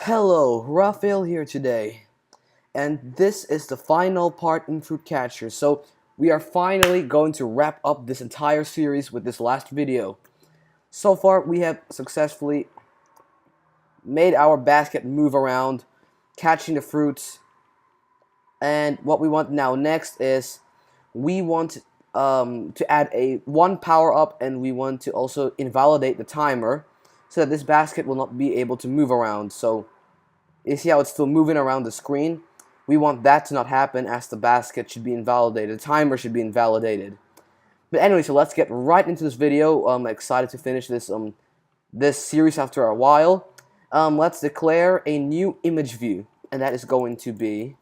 Hello, Rafael here today, and this is the final part in Fruit Catcher. So we are finally going to wrap up this entire series with this last video. So far, we have successfully made our basket move around, catching the fruits, and what we want now next is we want to add a one power up, and we want to also invalidate the timer so that this basket will not be able to move around. So you see how it's still moving around the screen? We want that to not happen, as the basket should be invalidated. The timer should be invalidated. But anyway, so let's get right into this video. I'm excited to finish this series after a while. Let's declare a new image view, and that is going to be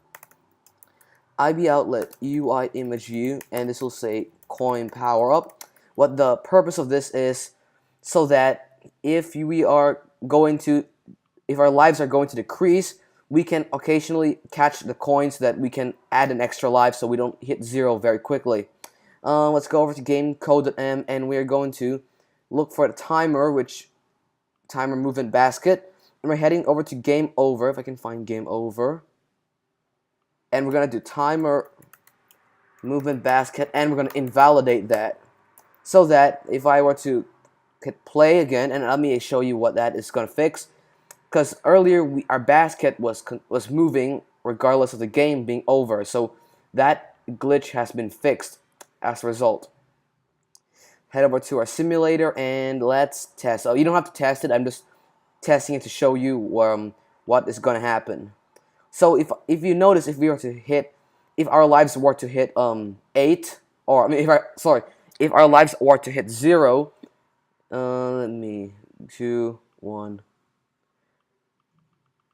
IB outlet UI image view, and this will say coin power up. What the purpose of this is so that if our lives are going to decrease, we can occasionally catch the coins so that we can add an extra life so we don't hit 0 very quickly. Let's go over to gamecode.m, and we're going to look for the timer movement basket, and we're heading over to game over, if I can find game over, and we're going to do timer movement basket, and we're going to invalidate that so that if I were to hit play again, and let me show you what that is going to fix. Because earlier our basket was moving regardless of the game being over, so that glitch has been fixed as a result. Head over to our simulator and let's test. Oh, you don't have to test it. I'm just testing it to show you what is going to happen. So if you notice, if our lives were to hit 8, or I mean, if our lives were to hit 0, 2, 1.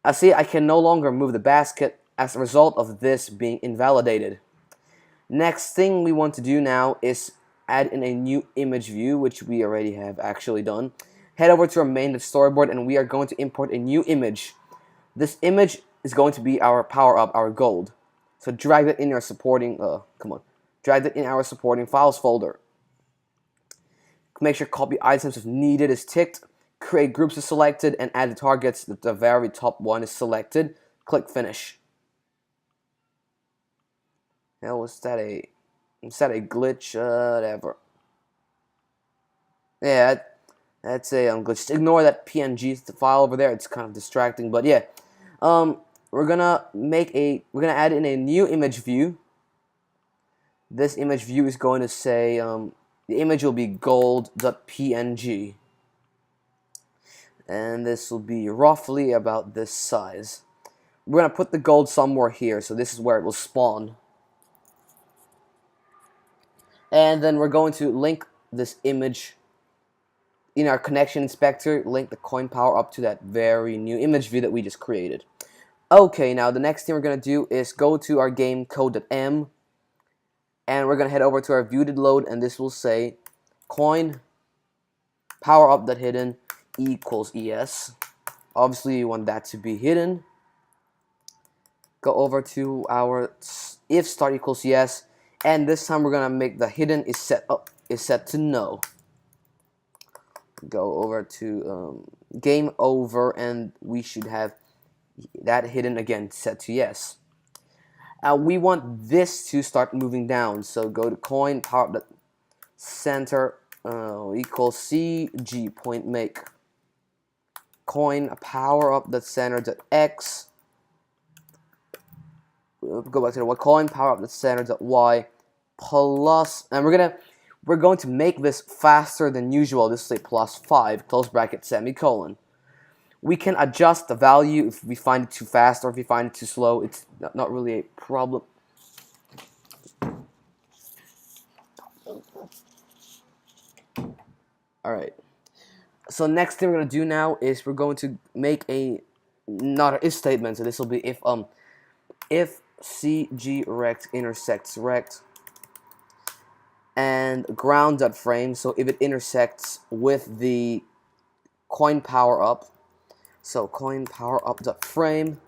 I see I can no longer move the basket as a result of this being invalidated. Next thing we want to do now is add in a new image view, which we already have actually done. Head over to our main storyboard, and we are going to import a new image. This image is going to be our power up, our gold. So drag that in our supporting drag that in our supporting files folder. Make sure copy items if needed is ticked. Create groups is selected, and add the targets that the very top one is selected. Click finish. Now was that a glitch? Whatever. Yeah, that's a glitch. Just ignore that PNG file over there. It's kind of distracting, but yeah. We're gonna add in a new image view. This image view is going to say the image will be gold.png. And this will be roughly about this size. We're going to put the gold somewhere here, so this is where it will spawn. And then we're going to link this image in our connection inspector, link the coin power up to that very new image view that we just created. Okay, now the next thing we're going to do is go to our game code.m, and we're going to head over to our view.load, and this will say coin power up.hidden equals ES. Obviously you want that to be hidden. Go over to our if start equals yes, and this time we're gonna make the hidden is set to no. Go over to game over, and we should have that hidden again set to yes. We want this to start moving down, so go to coin power up center equals CG point make coin power up center.x. Go back to the coin power up center.y plus, and we're going to make this faster than usual. This is a +5 close bracket semicolon. We can adjust the value if we find it too fast or if we find it too slow. It's not really a problem. Alright. So next thing we're going to do now is we're going to make not an if statement. So this will be if CG rect intersects rect and ground.frame. So if it intersects with the coin power up, so coin power up.frame,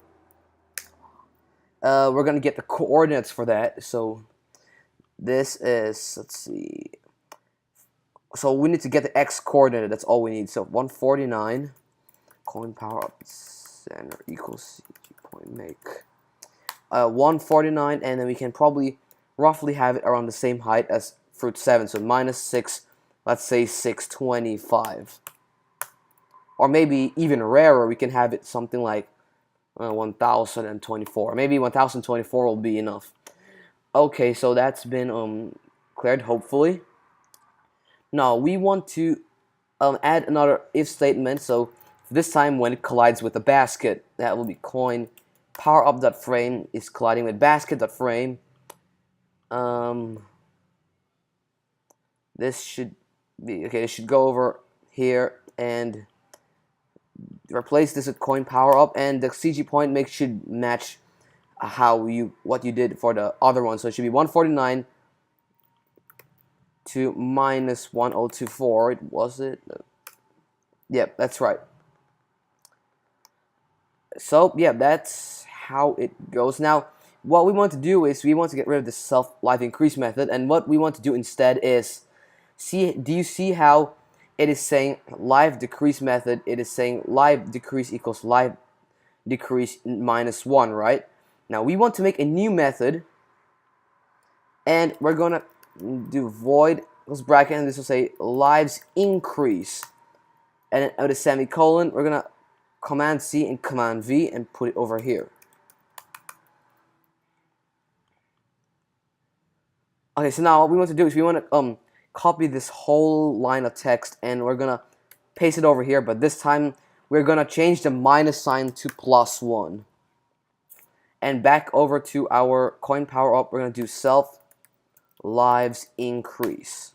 we're going to get the coordinates for that. So this is, let's see, so we need to get the x coordinate. That's all we need. So 149 coin power up center equals CG point make 149, and then we can probably roughly have it around the same height as fruit 7, so minus 6, let's say 625. Or maybe even rarer, we can have it something like 1024. Maybe 1024 will be enough. Okay, so that's been cleared, hopefully. Now we want to add another if statement. So this time when it collides with a basket, that will be coin Powerup.frame is colliding with basket.frame. This should be okay. It should go over here and replace this with coin Powerup, and the CG point make should match what you did for the other one. So it should be 149 to minus 1024. Was it? Yep, that's right. So yeah, that's how it goes. Now, what we want to do is we want to get rid of the self life increase method, and what we want to do instead is do you see how it is saying life decrease method? It is saying life decrease equals life decrease minus 1, right? Now we want to make a new method, and we're gonna do void close bracket, and this will say lives increase, and then with a semicolon we're gonna Command C and Command V and put it over here. Okay, so now what we want to do is we want to copy this whole line of text, and we're gonna paste it over here, but this time we're gonna change the minus sign to +1. And back over to our coin Powerup, we're gonna do self lives increase.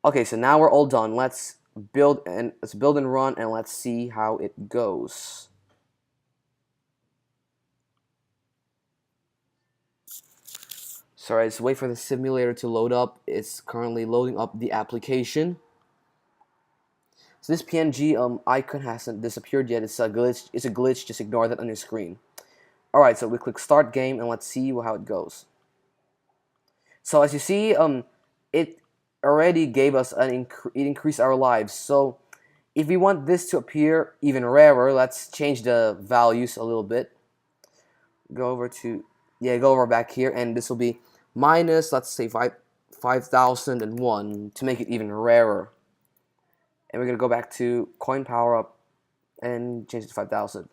Okay, so now we're all done. Let's build and run, and let's see how it goes. Sorry, let's wait for the simulator to load up. It's currently loading up the application. So this PNG icon hasn't disappeared yet. It's a glitch. It's a glitch. Just ignore that on your screen. All right, so we click Start Game, and let's see how it goes. So as you see, it already gave us it increased our lives. So if we want this to appear even rarer, let's change the values a little bit. Go over back here, and this will be minus, let's say 5001 to make it even rarer. And we're gonna go back to coin Powerup and change it to 5000.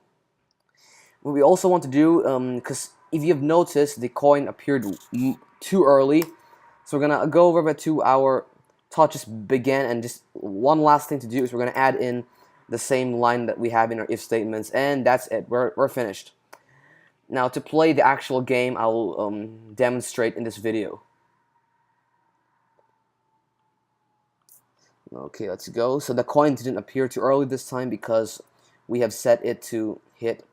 What we also want to do, because if you've noticed, the coin appeared too early, so we're gonna go over to our touches begin, and just one last thing to do is we're gonna add in the same line that we have in our if statements, and that's it. We're finished. Now to play the actual game, I will demonstrate in this video. Okay, let's go. So the coin didn't appear too early this time because we have set it to hit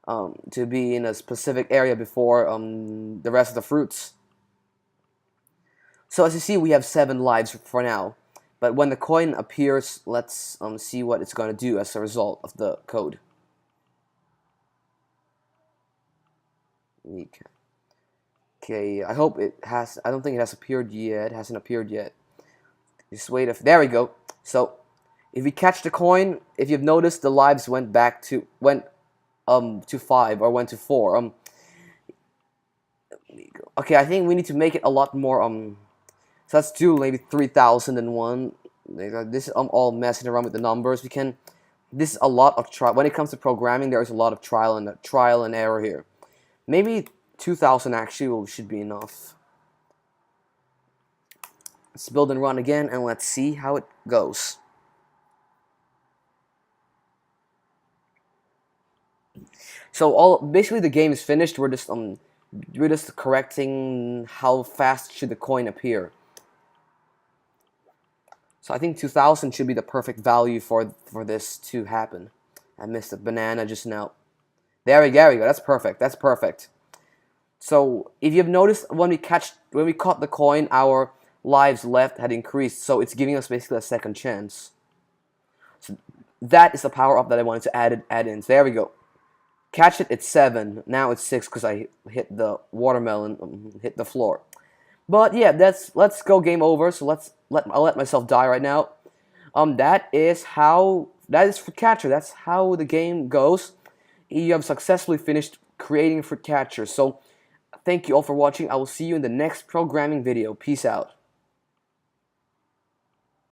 to be in a specific area before the rest of the fruits. So as you see, we have 7 lives for now. But when the coin appears, let's see what it's going to do as a result of the code. Okay, I hope it has. I don't think it has appeared yet. It hasn't appeared yet. Just wait. There we go. So if we catch the coin, if you've noticed, the lives went to 5 or went to 4. Okay, I think we need to make it a lot more. So let's do maybe 3001. This is all messing around with the numbers. This is a lot of trial. When it comes to programming, there is a lot of trial and error here. Maybe 2000 actually should be enough. Let's build and run again, and let's see how it goes. So basically the game is finished. We're just correcting how fast should the coin appear. So I think 2000 should be the perfect value for this to happen. I missed a banana just now. There we go. That's perfect. That's perfect. So if you've noticed, when we caught the coin, our lives left had increased. So it's giving us basically a second chance. So that is the Powerup that I wanted to add in. So there we go. Catch it. It's 7. Now it's 6 because I hit the watermelon, hit the floor. But yeah, let's go game over. So I'll let myself die right now. That is how that is fruit catcher. That's how the game goes. You have successfully finished creating fruit catcher. So thank you all for watching. I will see you in the next programming video. Peace out.